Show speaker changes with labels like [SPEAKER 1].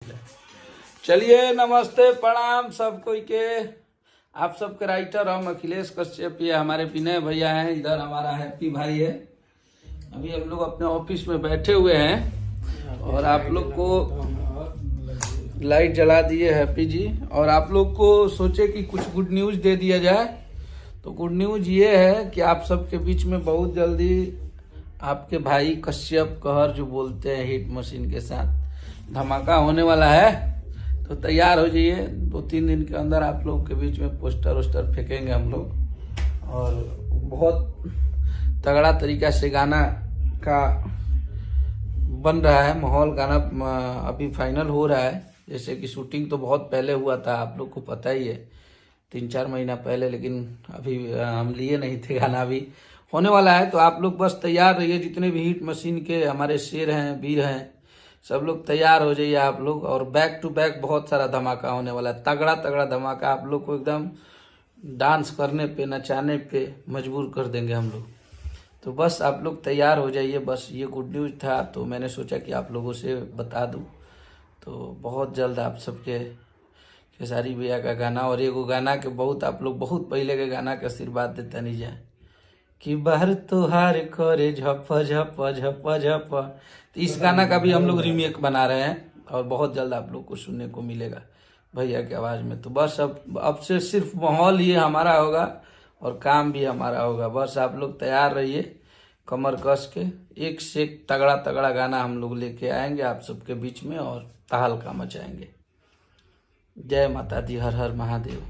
[SPEAKER 1] चलिए नमस्ते प्रणाम सब कोई के। आप सबके राइटर हम अखिलेश कश्यप, ये हमारे विनय भैया हैं, इधर हमारा हैप्पी भाई है। अभी हम लोग अपने ऑफिस में बैठे हुए हैं और आप लोग को लाइट जला दिए हैप्पी जी, और आप लोग को सोचे कि कुछ गुड न्यूज दे दिया जाए। तो गुड न्यूज ये है कि आप सबके बीच में बहुत जल्दी आपके भाई कश्यप कहर जो बोलते हैं हिट मशीन के साथ धमाका होने वाला है। तो तैयार हो जाइए, 2-3 दिन के अंदर आप लोग के बीच में पोस्टर वोस्टर फेंकेंगे हम लोग, और बहुत तगड़ा तरीका से गाना का बन रहा है माहौल। गाना अभी फाइनल हो रहा है, जैसे कि शूटिंग तो बहुत पहले हुआ था, आप लोग को पता ही है, 3-4 महीना पहले, लेकिन अभी हम लिए नहीं थे गाना, अभी होने वाला है। तो आप लोग बस तैयार रहिए, जितने भी हिट मशीन के हमारे शेर हैं, वीर हैं, सब लोग तैयार हो जाइए आप लोग। और बैक टू बैक बहुत सारा धमाका होने वाला है, तगड़ा तगड़ा धमाका। आप लोग को एकदम डांस करने पे, नचाने पे मजबूर कर देंगे हम लोग। तो बस आप लोग तैयार हो जाइए। बस ये गुड न्यूज था, तो मैंने सोचा कि आप लोगों से बता दूं। तो बहुत जल्द आप सबके खेसारी भैया का गाना, और एगो गाना के बहुत आप लोग बहुत पहले के गाना के आशीर्वाद देता नहीं जाए कि बाहर तुहार करे झप झप झप झप। तो इस गाना का भी हम लोग रीमेक बना रहे हैं, और बहुत जल्द आप लोग को सुनने को मिलेगा भैया की आवाज में। तो बस अब से सिर्फ माहौल ही हमारा होगा और काम भी हमारा होगा। बस आप लोग तैयार रहिए, कमर कस के एक से एक तगड़ा तगड़ा गाना हम लोग लेके आएंगे आप सबके बीच में, और तहलका मचाएंगे। जय माता दी, हर हर महादेव।